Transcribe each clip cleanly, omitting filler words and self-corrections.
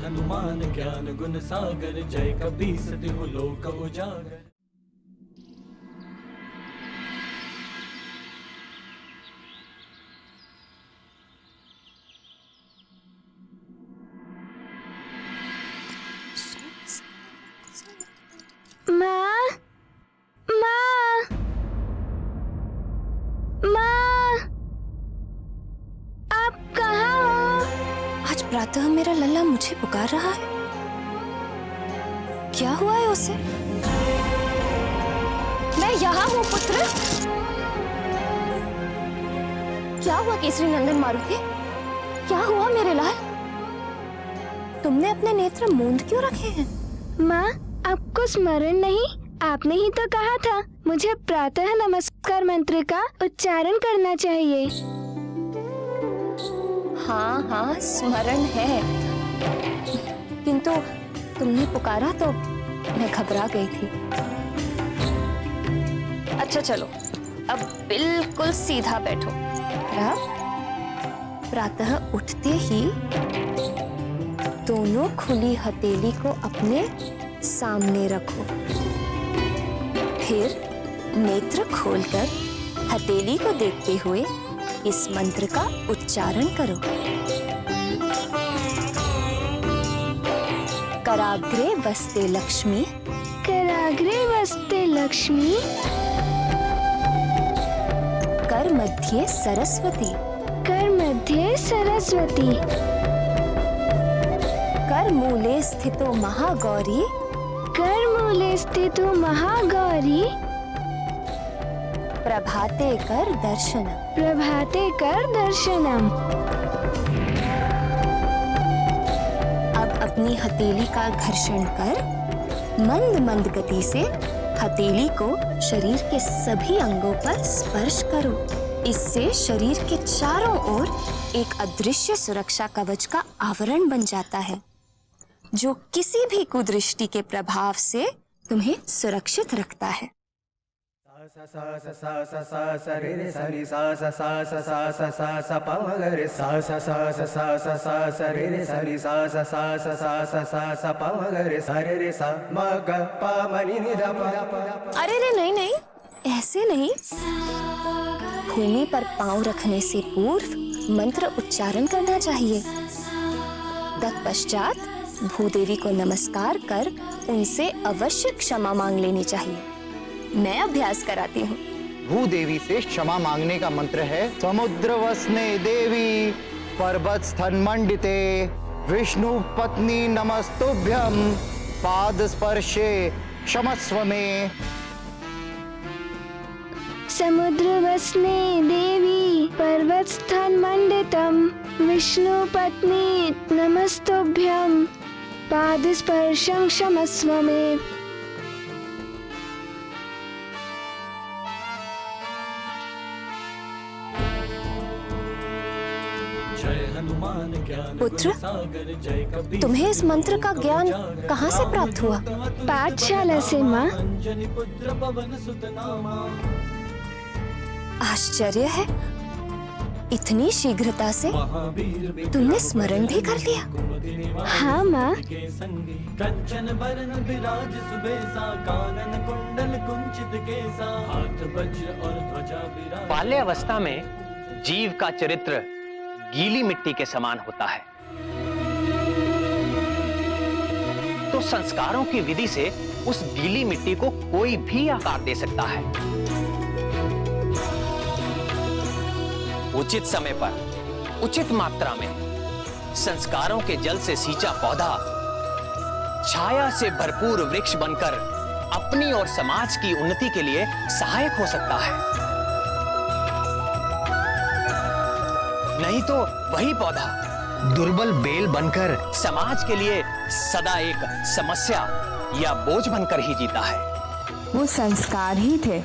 हनुमान ज्ञान गुण सागर, जय कपीस तिहु लोक उजागर। माँ, माँ, माँ, आप कहाँ हो? आज प्रातः मेरा लल्ला मुझे पुकार रहा है। क्या हुआ है उसे? मैं यहाँ हूँ पुत्र। क्या हुआ केसरी नंदन मारुति? क्या हुआ मेरे लाल? तुमने अपने नेत्र मूंद क्यों रखे हैं? माँ, आपको स्मरण नहीं? आपने ही तो कहा था मुझे प्रातः नमस्कार मंत्र का उच्चारण करना चाहिए। हाँ हाँ स्मरण है, किंतु तुमने पुकारा तो मैं घबरा गई थी। अच्छा चलो, अब बिल्कुल सीधा बैठो। अब प्रातः उठते ही दोनों खुली हथेली को अपने सामने रखो। फिर नेत्र खोलकर हथेली को देखते हुए इस मंत्र का उच्चारण करो। कराग्रे वस्ते लक्ष्मी, कराग्रे वस्ते लक्ष्मी, कर मध्य सरस्वती, कर मध्य सरस्वती, कर मूले स्थितो महागौरी, कर मूले स्थितो महागौरी, प्रभाते कर दर्शनम, प्रभाते कर दर्शनम। अब अपनी हथेली का घर्षण कर मंद मंद गति से हथेली को शरीर के सभी अंगों पर स्पर्श करो। इससे शरीर के चारों ओर एक अदृश्य सुरक्षा कवच का आवरण बन जाता है, जो किसी भी कुदृष्टि के प्रभाव से तुम्हें सुरक्षित रखता है। सा सा सा सा सा सा सा रे रे सा री सा सा सा सा सा सा सा सा पा म ग रे सा सा सा सा सा सा सा सा रे रे सा री सा सा सा सा सा सा सा सा पा म ग रे सा रे रे सा म ग पा म नि नि ध प। अरे रे नहीं नहीं, ऐसे नहीं। भूमि पर पांव रखने से पूर्व मंत्र उच्चारण करना चाहिए। तत्पश्चात भूदेवी को नमस्कार कर उनसे अवश्य क्षमा मांग लेनी चाहिए। मैं अभ्यास कराती हूँ। भूदेवी से क्षमा मांगने का मंत्र है समुद्र वसने देवी पर्वत स्थन मंडिते विष्णु पत्नी नमस्तुभ्यम पाद स्पर्शे क्षमस्व में। समुद्र वसने देवी पर्वत स्थान मंडितम विष्णु पत्नी नमस्तुभ्यं पाद स्पर्शं क्षमस्व में। पुत्र, तुम्हें इस मंत्र का ज्ञान कहाँ से प्राप्त हुआ? पाठशाला से माँ। आश्चर्य है, इतनी शीघ्रता से तुमने स्मरण भी कर लिया। हाँ माँ। बाल्यावस्था में जीव का चरित्र गीली मिट्टी के समान होता है, तो संस्कारों की विधि से उस गीली मिट्टी को कोई भी आकार दे सकता है। उचित समय पर उचित मात्रा में संस्कारों के जल से सींचा पौधा छाया से भरपूर वृक्ष बनकर अपनी और समाज की उन्नति के लिए सहायक हो सकता है। नहीं तो वही पौधा दुर्बल बेल बनकर समाज के लिए सदा एक समस्या या बोझ बनकर ही जीता है। वो संस्कार ही थे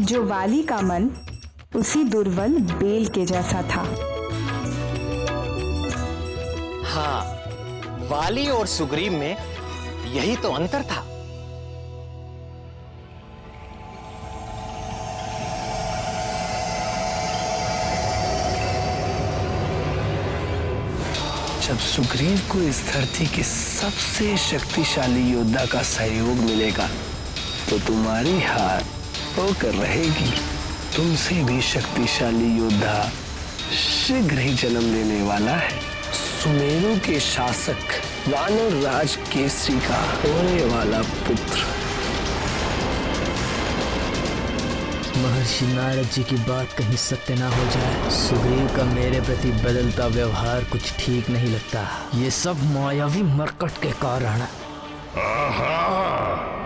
जो वाली का मन उसी दुर्बल बेल के जैसा था। हाँ, वाली और सुग्रीव में यही तो अंतर था। जब सुग्रीव को इस धरती के सबसे शक्तिशाली योद्धा का सहयोग मिलेगा तो तुम्हारी हार होकर रहेगी। तुमसे भी शक्तिशाली योद्धा शीघ्र ही जन्म लेने वाला है। सुमेरु के शासक वानर राज केसरी का होने वाला पुत्र। महर्षि नारद जी की बात कहीं सत्य ना हो जाए। सुग्रीव का मेरे प्रति बदलता व्यवहार कुछ ठीक नहीं लगता। ये सब मायावी मरकट के कारण है। आहा,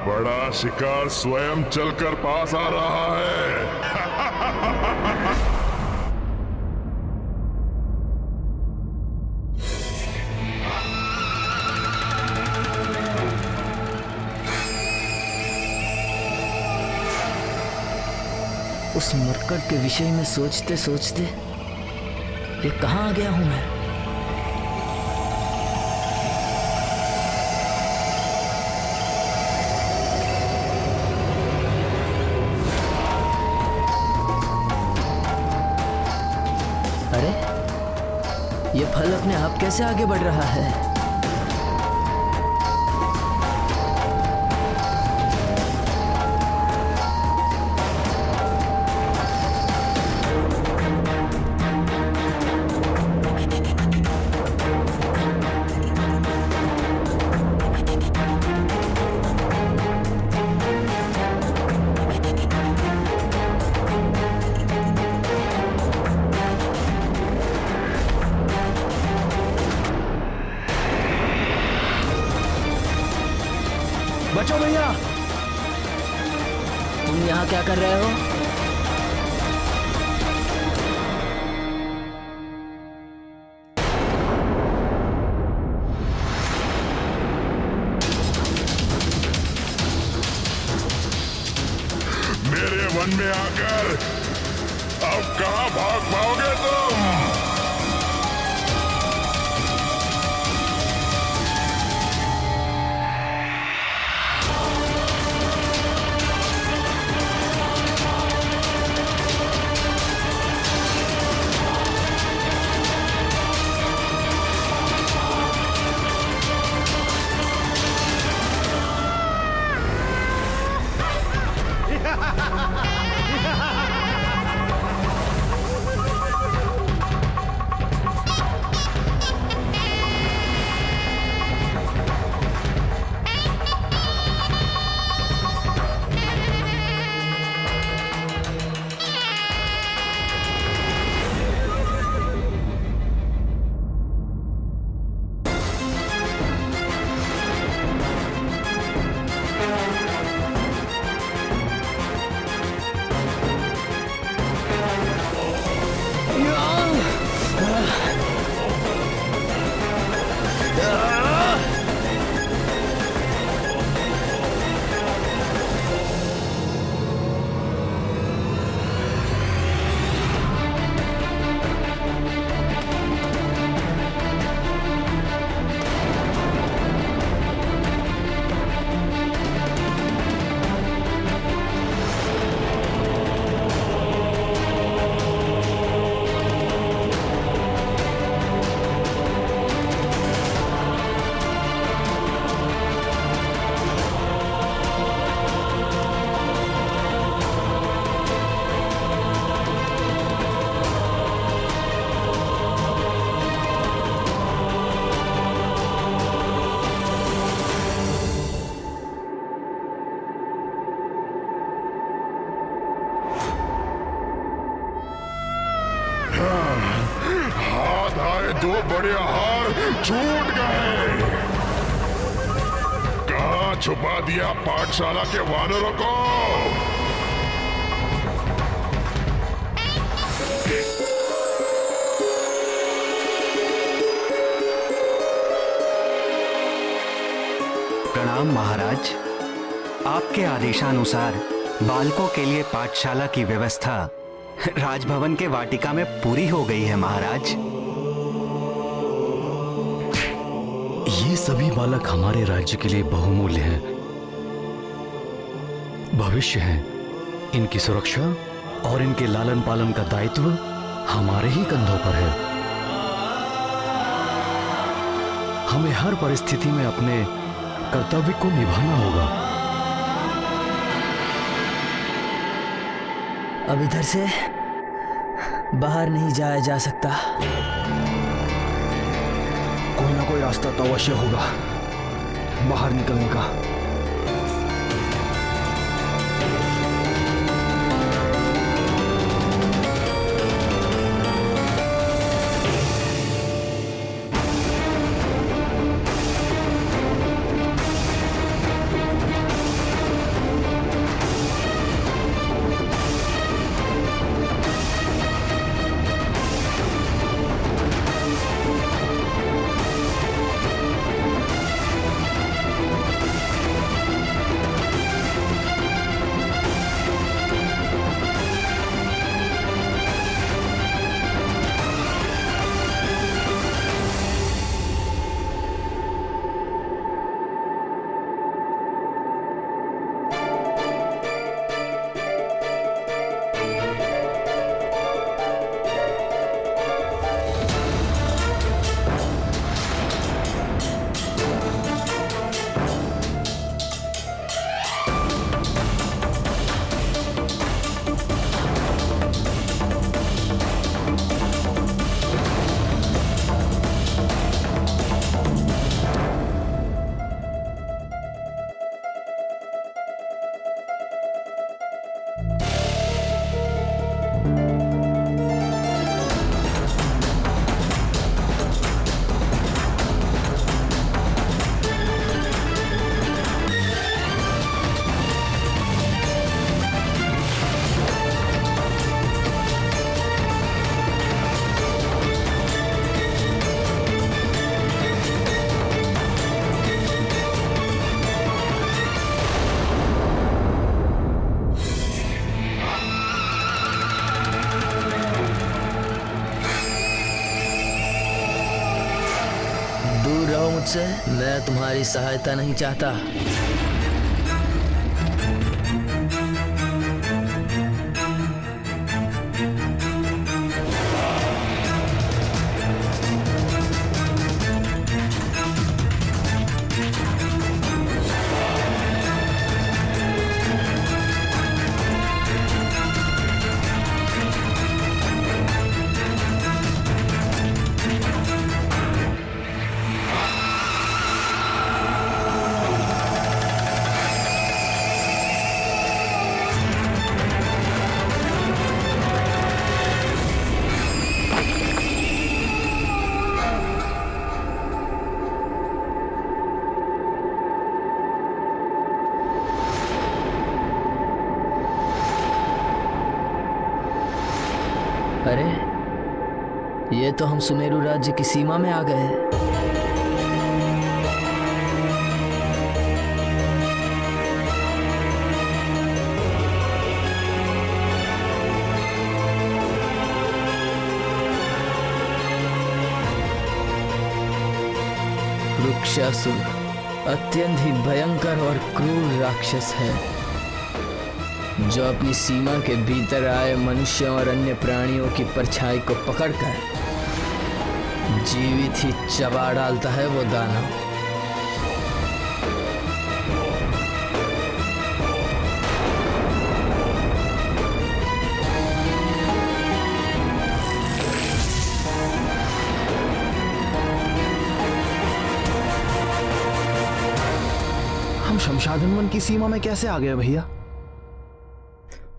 बड़ा शिकार स्वयं चलकर पास आ रहा है। उस मरकट के विषय में सोचते सोचते ये कहाँ आ गया हूं मैं। अरे ये फल अपने आप कैसे आगे बढ़ रहा है। बचो भैया, तुम यहाँ क्या कर रहे हो। मेरे वन में आकर अब कहाँ भाग पाओगे तुम। हाथ आए दो बड़े हार छूट गए। कहाँ छुपा दिया पाठशाला के वानरों को। प्रणाम महाराज। आपके आदेशानुसार बालकों के लिए पाठशाला की व्यवस्था राजभवन के वाटिका में पूरी हो गई है महाराज। ये सभी बालक हमारे राज्य के लिए बहुमूल्य हैं, भविष्य हैं। इनकी सुरक्षा और इनके लालन पालन का दायित्व हमारे ही कंधों पर है। हमें हर परिस्थिति में अपने कर्तव्य को निभाना होगा। अब इधर से बाहर नहीं जाया जा सकता। कोई ना कोई रास्ता तो अवश्य होगा बाहर निकलने का। दूर रहो मुझसे, मैं तुम्हारी सहायता नहीं चाहता। अरे, ये तो हम सुमेरु राज्य की सीमा में आ गए। वृक्षासुर अत्यंत ही भयंकर और क्रूर राक्षस है, जो अपनी सीमा के भीतर आए मनुष्यों और अन्य प्राणियों की परछाई को पकड़कर जीवित ही चबा डालता है वो दानव। हम शमशादन वन की सीमा में कैसे आ गए भैया?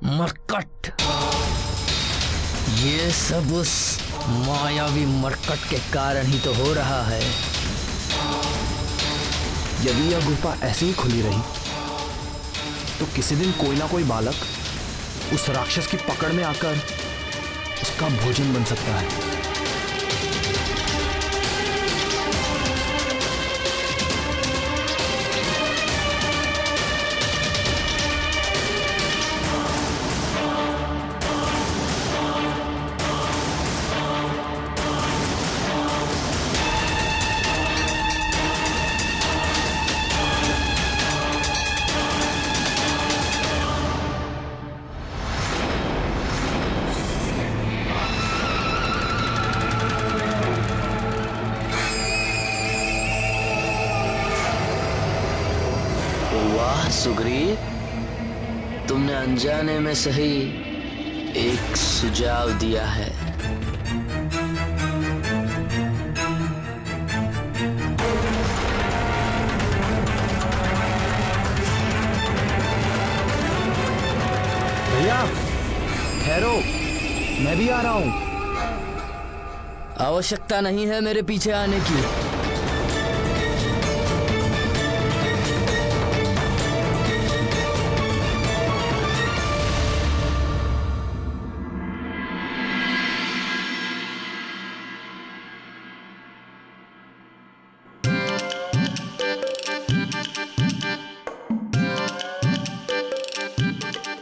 मरकट, ये सब उस मायावी मरकट के कारण ही तो हो रहा है। यदि यह गुफा ऐसे ही खुली रही तो किसी दिन कोई ना कोई बालक उस राक्षस की पकड़ में आकर उसका भोजन बन सकता है। वाह सुग्रीव, तुमने अनजाने में सही एक सुझाव दिया है। भैया ठहरो, मैं भी आ रहा हूं। आवश्यकता नहीं है मेरे पीछे आने की।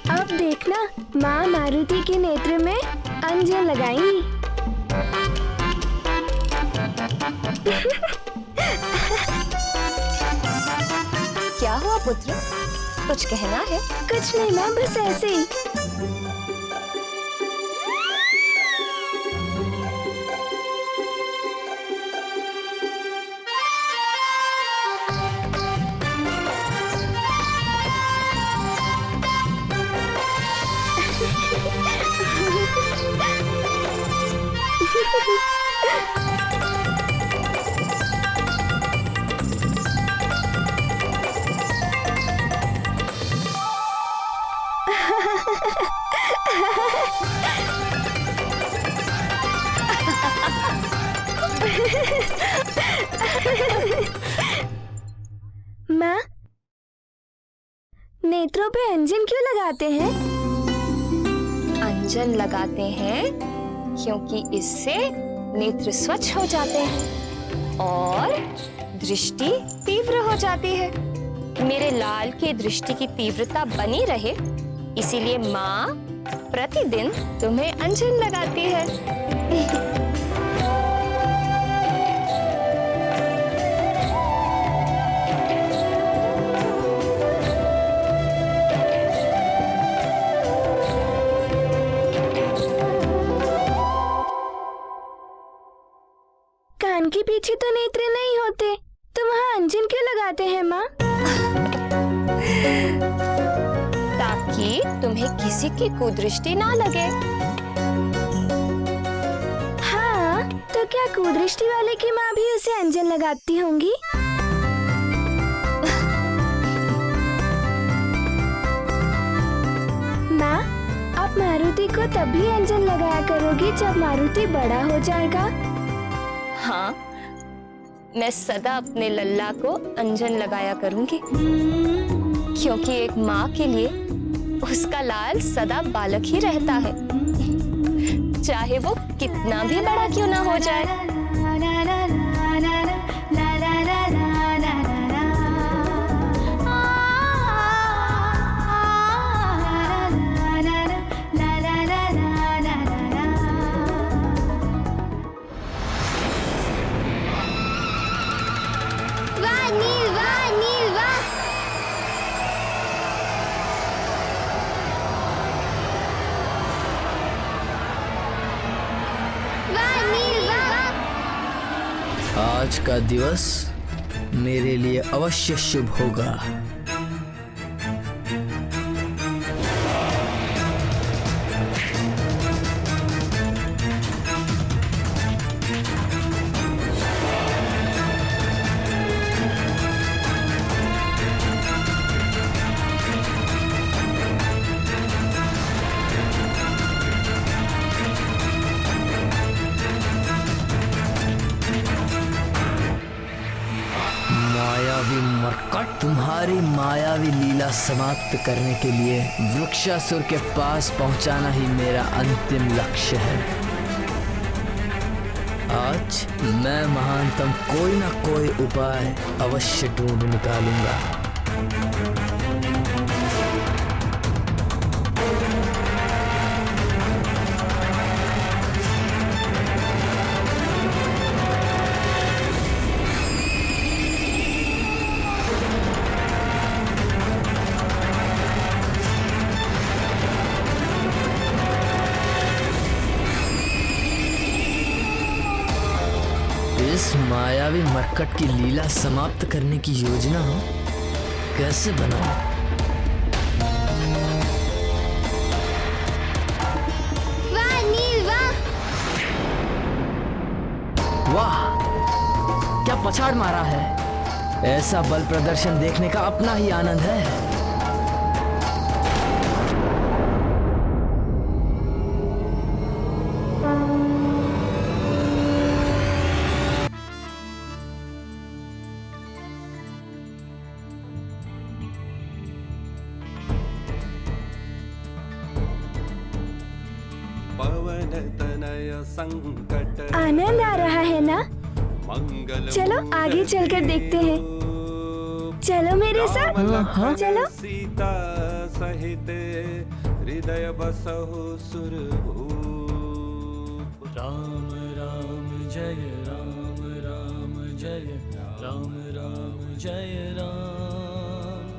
अब देखना, माँ मारुति के नेत्र में अंजन लगाएंगी। क्या हुआ पुत्र, कुछ कहना है? कुछ नहीं माँ, बस ऐसे ही। माँ, नेत्रों पे अंजन क्यों लगाते हैं? अंजन लगाते हैं क्योंकि इससे नेत्र स्वच्छ हो जाते हैं और दृष्टि तीव्र हो जाती है। मेरे लाल की दृष्टि की तीव्रता बनी रहे, इसीलिए माँ प्रतिदिन तुम्हें अंजन लगाती है। कान के पीछे तो नेत्र नहीं होते, तो वहाँ अंजन क्यों लगाते हैं माँ? ताकि तुम्हें किसी की कुदृष्टि ना लगे। हाँ, तो क्या कुदृष्टि वाले की माँ भी उसे अंजन लगाती होंगी? माँ, आप मारुति को तभी अंजन लगाया करोगी जब मारुति बड़ा हो जाएगा। हाँ, मैं सदा अपने लल्ला को अंजन लगाया करूंगी, क्योंकि एक माँ के लिए उसका लाल सदा बालक ही रहता है, चाहे वो कितना भी बड़ा क्यों ना हो जाए। आज का दिवस मेरे लिए अवश्य शुभ होगा। तुम्हारी मायावी लीला समाप्त करने के लिए वृक्षासुर के पास पहुंचाना ही मेरा अंतिम लक्ष्य है। आज मैं महानतम कोई ना कोई उपाय अवश्य ढूंढ निकालूंगा। इस मायावी मरकट की लीला समाप्त करने की योजना कैसे बनाऊं? वाह नील वाह! वाह, क्या पछाड़ मारा है! ऐसा बल प्रदर्शन देखने का अपना ही आनंद है। आनंद आ रहा है ना? चलो आगे चलकर देखते हैं। चलो मेरे साथ। हाँ। चलो। सीता सहित हृदय बसहु सुरभूप। राम राम जय राम राम जय राम राम जय राम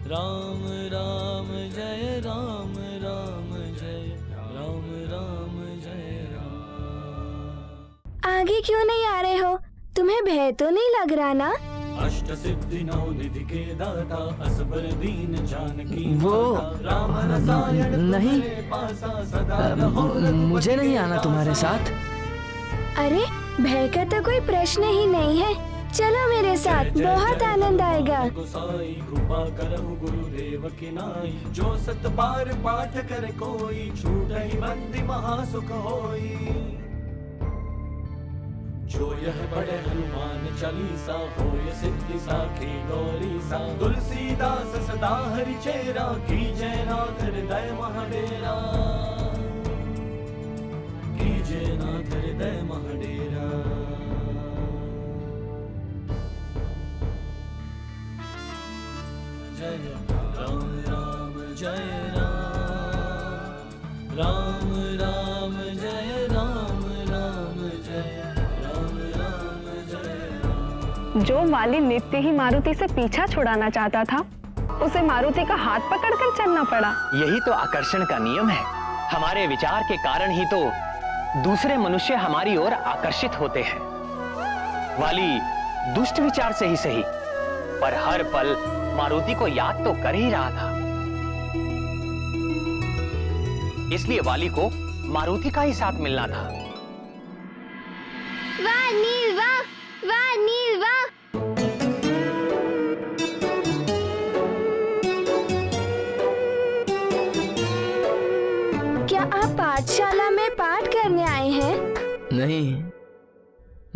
राम राम जय राम राम जय राम राम जय राम। आगे क्यों नहीं आ रहे हो? तुम्हें भय तो नहीं लग रहा ना? अष्ट सिद्धि नौ निधि के दाता असबर दीन जानकी वो राम रसायन नहीं, पासा सदा रहो मुझे नहीं आना तुम्हारे साथ। अरे भय का तो कोई प्रश्न ही नहीं है। चलो मेरे साथ, बहुत आनंद आएगा। गोसाई कृपा करहु गुरुदेव की नाई। जो सत बार पाठ कर कोई छूटहि बंदी महासुख होई। जो यह पढ़े हनुमान चालीसा होय सिद्धि साखी गौरी सा। तुलसीदास सदा हरि चेरा कीजय नाथ हृदय महाडेरा। कीजय नाथ हृदय महाडेरा। जय राम राम जय राम राम राम जय राम राम जय राम राम जय राम। जो वाली नित्य ही मारुति से पीछा छुड़ाना चाहता था, उसे मारुति का हाथ पकड़कर चलना पड़ा। यही तो आकर्षण का नियम है। हमारे विचार के कारण ही तो दूसरे मनुष्य हमारी ओर आकर्षित होते हैं। वाली दुष्ट विचार से ही सही, पर हर पल मारुति को याद तो कर ही रहा था। इसलिए वाली को मारुति का ही साथ मिलना था। वाह नील वाह! वाह नील वाह! क्या आप पाठशाला में पाठ करने आए हैं? नहीं,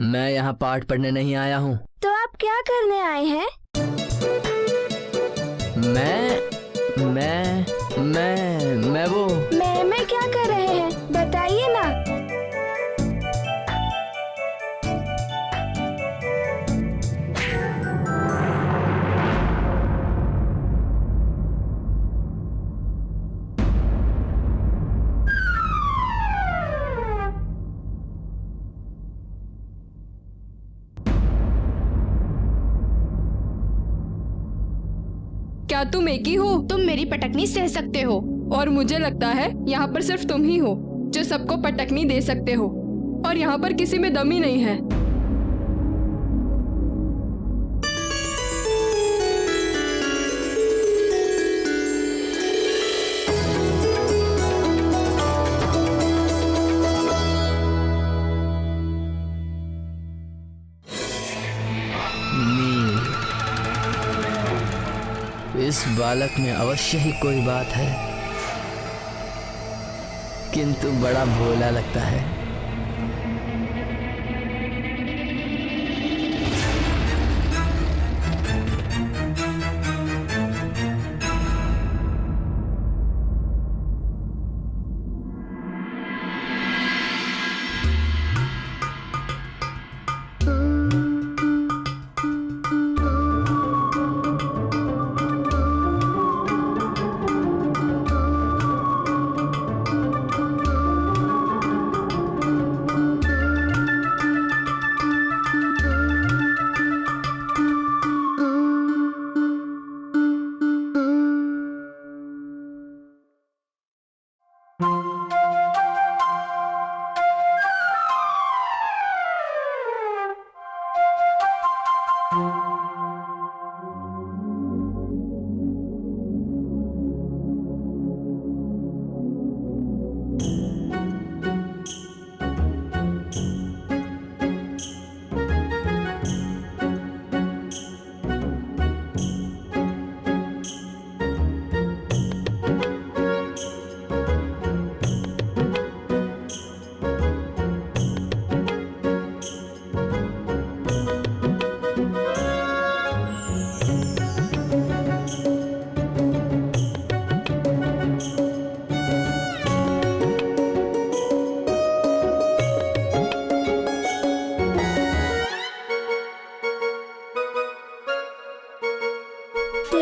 मैं यहाँ पाठ पढ़ने नहीं आया हूँ। तो आप क्या करने आए हैं? मैं वो मैं क्या कर रहे हैं? बताइए ना। क्या तुम एक ही हो? तुम मेरी पटकनी सह सकते हो, और मुझे लगता है यहाँ पर सिर्फ तुम ही हो जो सबको पटकनी दे सकते हो, और यहाँ पर किसी में दम ही नहीं है। इस बालक में अवश्य ही कोई बात है, किंतु बड़ा भोला लगता है।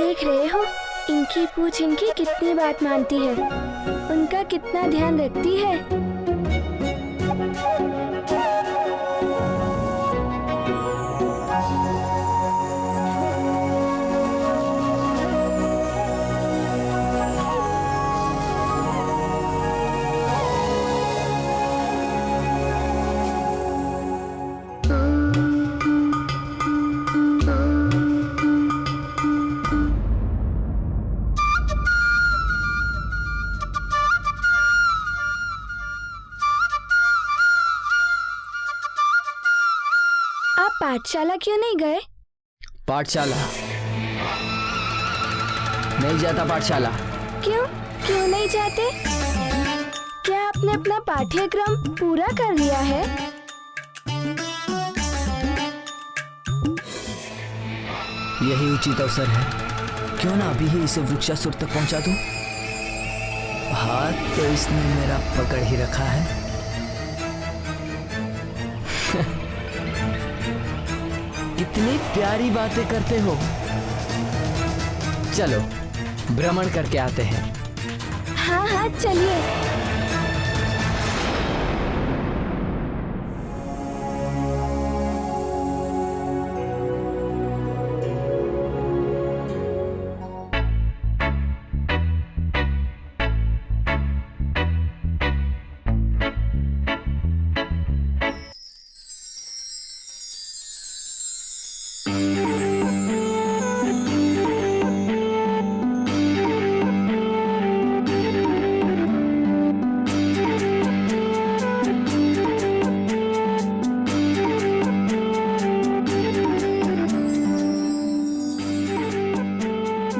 देख रहे हो इनकी पूछ इनकी कितनी बात मानती है, उनका कितना ध्यान रखती है। पाठशाला क्यों नहीं गए? पाठशाला नहीं जाता। पाठशाला क्यों क्यों नहीं जाते? क्या आपने अपना पाठ्यक्रम पूरा कर लिया है? यही उचित अवसर है, क्यों ना अभी ही इसे वृक्षासुर तक पहुंचा दूं? हाथ तो इसने मेरा पकड़ ही रखा है। कितनी प्यारी बातें करते हो। चलो भ्रमण करके आते हैं। हाँ हाँ चलिए।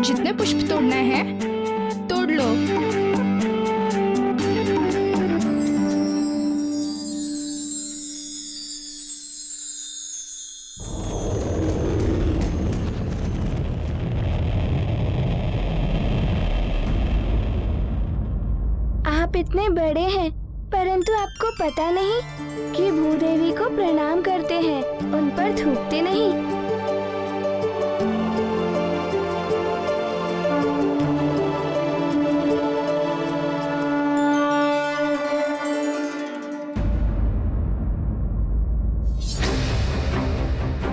जितने पुष्प तोड़ना है तोड़ लो। आप इतने बड़े हैं, परंतु आपको पता नहीं कि भूदेवी को प्रणाम करते हैं, उन पर थूकते नहीं।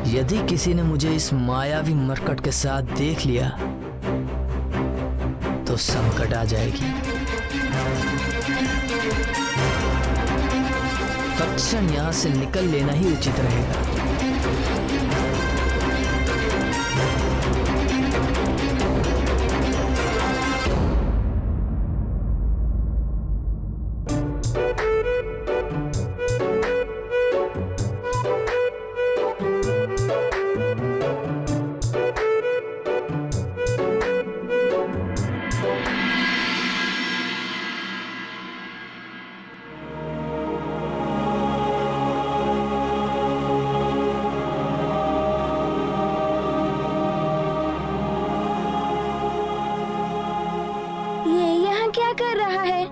यदि किसी ने मुझे इस मायावी मरकट के साथ देख लिया तो संकट आ जाएगी। तत्क्षण यहां से निकल लेना ही उचित रहेगा। क्या कर रहा है?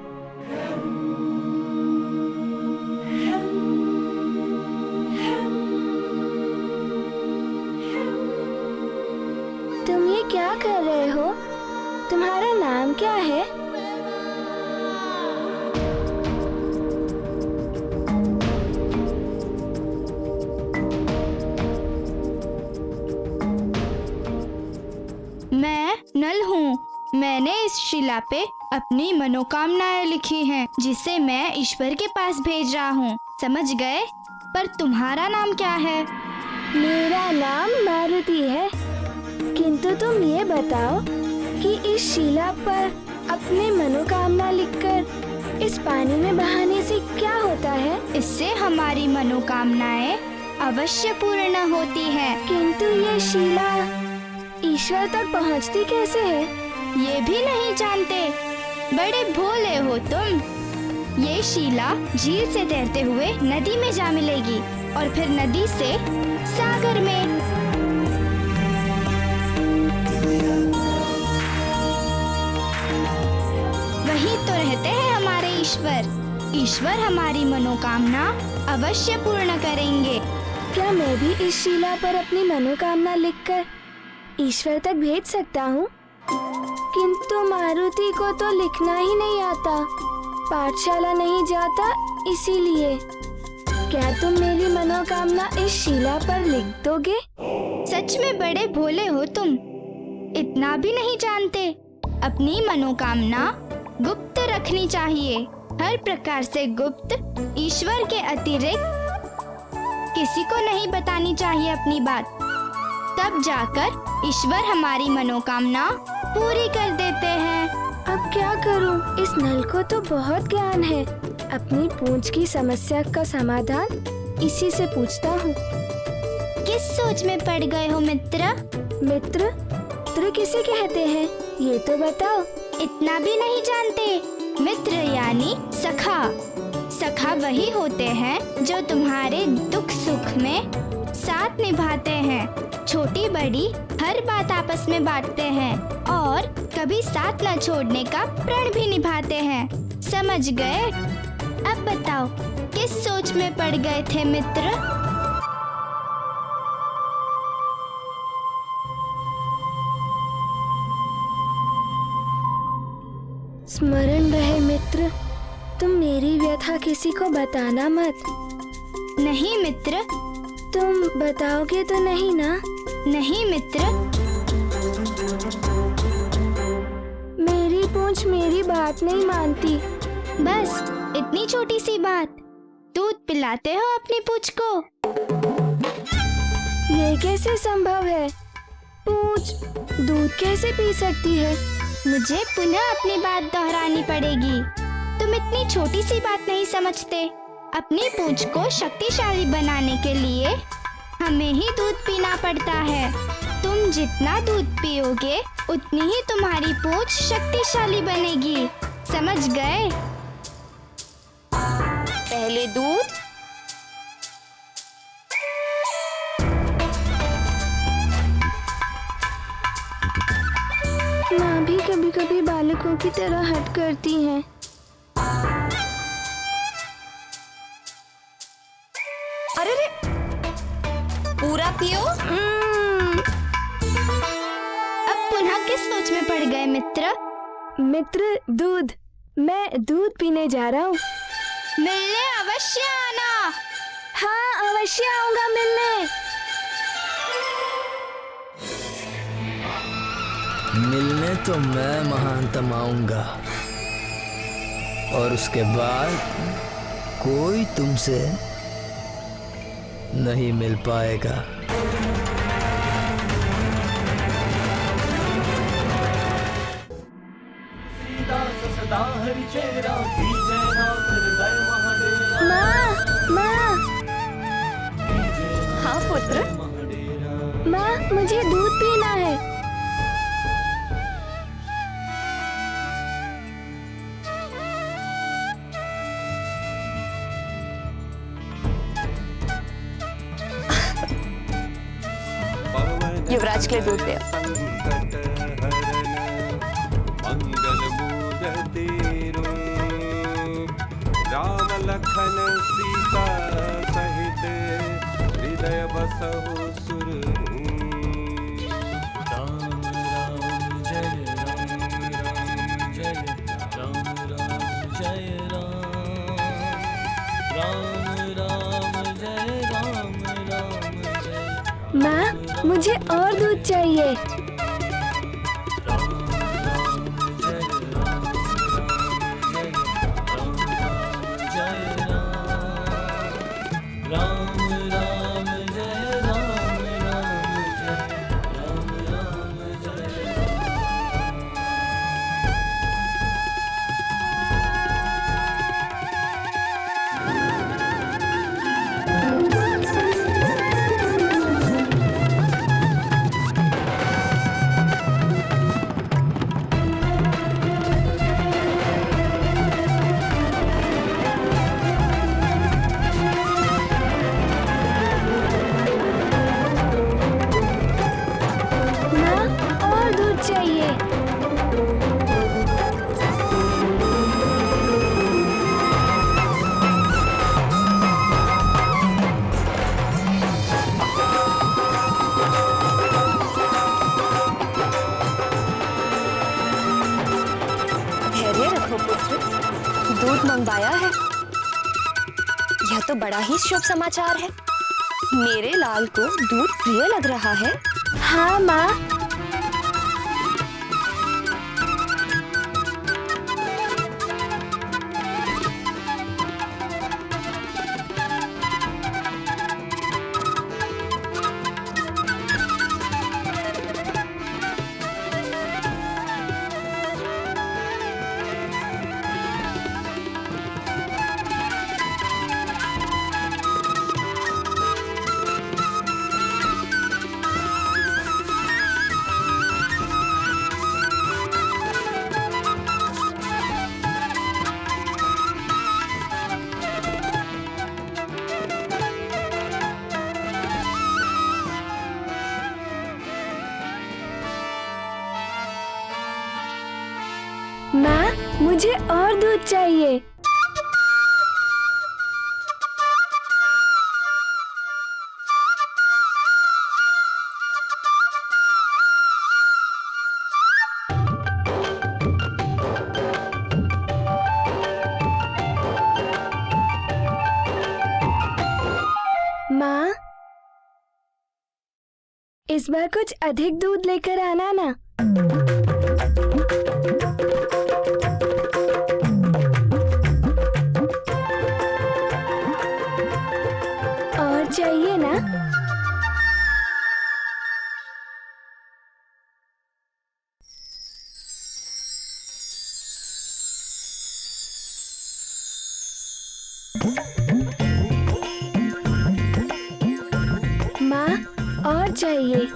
तुम ये क्या कर रहे हो? तुम्हारा नाम क्या है? मैं नल हूँ। मैंने इस शिला पे अपनी मनोकामनाएं लिखी हैं, जिसे मैं ईश्वर के पास भेज रहा हूँ। समझ गए? पर तुम्हारा नाम क्या है? मेरा नाम मारुति है। किंतु तुम ये बताओ कि इस शिला पर अपनी मनोकामना लिखकर इस पानी में बहाने से क्या होता है? इससे हमारी मनोकामनाएं अवश्य पूर्ण होती है। किंतु ये शिला ईश्वर तक पहुँचती कैसे है? ये भी नहीं जानते? बड़े भोले हो तुम। ये शिला झील से तैरते हुए नदी में जा मिलेगी और फिर नदी से सागर में। वहीं तो रहते हैं हमारे ईश्वर। ईश्वर हमारी मनोकामना अवश्य पूर्ण करेंगे। क्या मैं भी इस शिला पर अपनी मनोकामना लिखकर ईश्वर तक भेज सकता हूँ, किंतु मारुति को तो लिखना ही नहीं आता, पाठशाला नहीं जाता, इसीलिए। क्या तुम मेरी मनोकामना इस शिला पर लिख दोगे? सच में बड़े भोले हो तुम, इतना भी नहीं जानते। अपनी मनोकामना गुप्त रखनी चाहिए, हर प्रकार से गुप्त, ईश्वर के अतिरिक्त किसी को नहीं बतानी चाहिए अपनी बात। तब जाकर ईश्वर हमारी मनोकामना पूरी कर देते हैं। अब क्या करूं? इस नल को तो बहुत ज्ञान है। अपनी पूंछ की समस्या का समाधान इसी से पूछता हूँ। किस सोच में पड़ गए हो मित्र? मित्र? मित्र किसे कहते हैं, ये तो बताओ। इतना भी नहीं जानते? मित्र यानी सखा। सखा वही होते हैं जो तुम्हारे दुख सुख में साथ निभाते हैं, छोटी बड़ी हर बात आपस में बांटते हैं और कभी साथ न छोड़ने का प्रण भी निभाते हैं। समझ गए? अब बताओ, किस सोच में पड़ गए थे मित्र? स्मरण रहे मित्र, तुम मेरी व्यथा किसी को बताना मत। नहीं मित्र। तुम बताओगे तो नहीं ना? नहीं मित्र। मेरी पूंछ मेरी बात नहीं मानती। बस इतनी छोटी सी बात, दूध पिलाते हो अपनी पूंछ को? ये कैसे संभव है? पूंछ दूध कैसे पी सकती है? मुझे पुनः अपनी बात दोहरानी पड़ेगी। तुम इतनी छोटी सी बात नहीं समझते। अपनी पूंछ को शक्तिशाली बनाने के लिए हमें ही दूध पीना पड़ता है। तुम जितना दूध पियोगे उतनी ही तुम्हारी पूंछ शक्तिशाली बनेगी। समझ गए? पहले दूध, माँ भी कभी कभी बालकों की तरह हट करती हैं। अरे रे, पूरा पियो। अब पुनः किस सोच में पड़ गए मित्र? मित्र दूध, मैं दूध पीने जा रहा हूँ। मिलने अवश्य आना। हाँ अवश्य आऊंगा मिलने। मिलने तो मैं महानतम आऊंगा और उसके बाद कोई तुमसे नहीं मिल पाएगा। माँ, हाँ पुत्र। माँ मुझे दूध पीना है। युवराज के लिए दूध दे। राम लखन सीता सहित हृदय बसहु सुर। राम राम जय राम, राम जय राम, राम जय राम, राम राम जय राम, राम जय। माँ मुझे और दूध चाहिए। दूध मंगवाया है। यह तो बड़ा ही शुभ समाचार है। मेरे लाल को दूध प्रिय लग रहा है। हाँ माँ। माँ, मुझे और दूध चाहिए। माँ, इस बार कुछ अधिक दूध लेकर आना ना। और चाहिए ना? माँ, और चाहिए।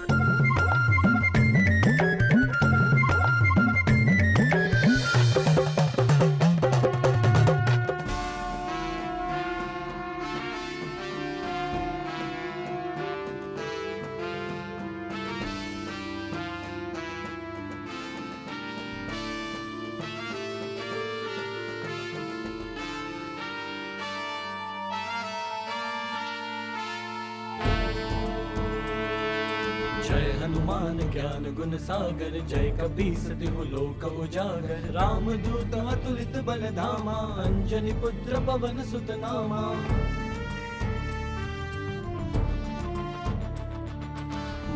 जय हनुमान ज्ञान गुण सागर, जय कपीस तिहु लोक उजागर, राम दूत अतुलित बल धामा, अंजनी पुत्र पवन सुत नामा।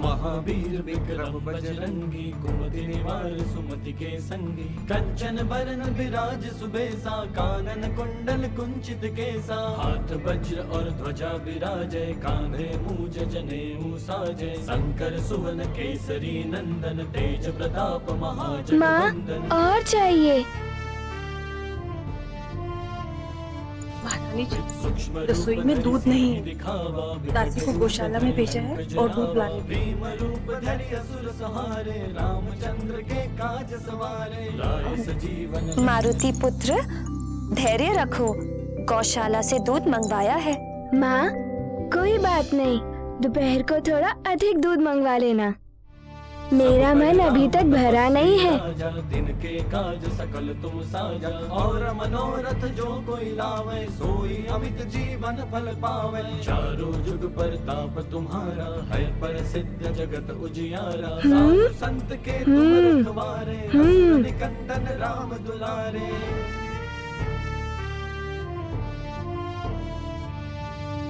महावीर विक्रम बजरंगी, कुमति निवार सुमति के संगी, कंचन बरन विराज सुबेसा, कानन कुंडल कुंचित केसा, हाथ वज्र और ध्वजा विराजय, कांधे मूज जनेऊ साजय, शंकर सुवन केसरी नंदन, तेज प्रताप महाजगवंदन। माँ, और चाहिए। रसोई में दूध नहीं है। दासी को गौशाला में भेजा है और दूध लाने। मारुति पुत्र, धैर्य रखो, गौशाला से दूध मंगवाया है। माँ, कोई बात नहीं, दोपहर को थोड़ा अधिक दूध मंगवा लेना। मेरा मन अभी तक भरा नहीं है। दिन के काज सकल तुम साजा, और मनोरथ जो कोई लावे, सोई अमित जीवन फल पावे। चारों जुग परताप तुम्हारा, है प्रसिद्ध जगत उजियारा। साधु संत के तुम रखवारे, असुर निकंदन राम दुलारे।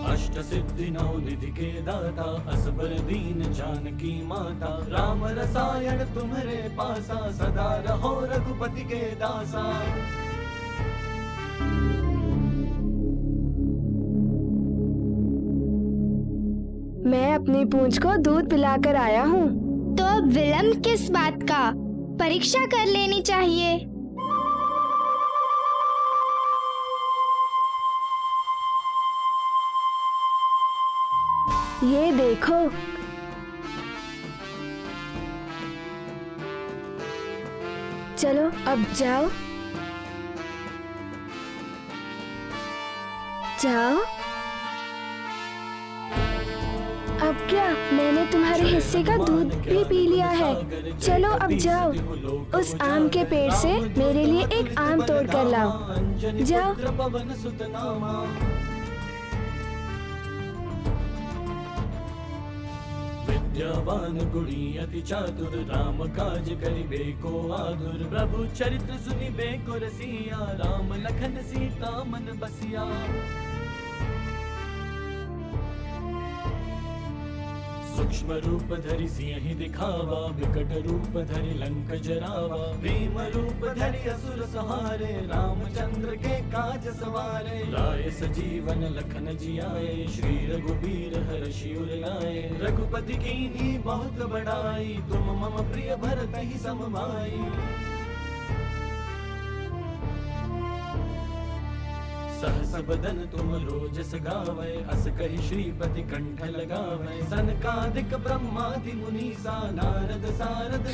अष्ट सिद्धि नौ निधि के दाता, असबर दीन जानकी माता। राम रसायन तुम्हारे पासा, सदा रहो रघुपति के दासा। मैं अपनी पूंछ को दूध पिलाकर आया हूँ। तो अब विलंब किस बात का? परीक्षा कर लेनी चाहिए। ये देखो, चलो अब जाओ। जाओ। अब क्या, मैंने तुम्हारे हिस्से का दूध भी पी लिया है। चलो अब जाओ, उस आम के पेड़ से मेरे लिए एक आम तोड़ कर लाओ। जाओ। विद्यावान गुणी अति चातुर, राम काज करिबे को आतुर। प्रभु चरित्र सुनिबे को रसिया, राम लखन सीता मन बसिया। सूक्ष्म रूप धरि सिंह दिखावा, विकट रूप धरि लंक जरावा। भीम रूप धरि असुर संहारे, रामचंद्र के काज सवारे। लाए सजीवन लखन जियाए, श्री रघुबीर हर्षि उर लाए। रघुपति कीन्ही बहुत बड़ाई, तुम मम प्रिय भरत ही सम भाई। सहस बदन तुम रोजस गावे, अस कहि श्रीपति कंठ लगावे। सनकादिक ब्रह्मादि मुनीसा, नारद सारद